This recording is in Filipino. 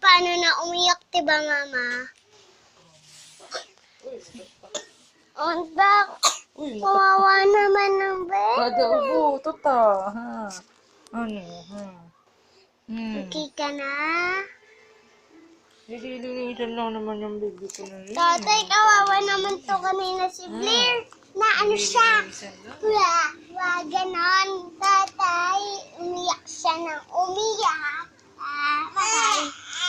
paano na umiyak, diba, Mama? Untak. Uy, Kawawa naman ng kada bebe. ubo, tuta, ha? Ano, ha? Okay ka na? Nililinisan lang naman yung baby ko na rin. Tatay, kawawa naman to kanina si Blair. Na ano siya? Nililinisan lang. Wag ganon, tatay. Umiyak siya ng umiyak. Bye.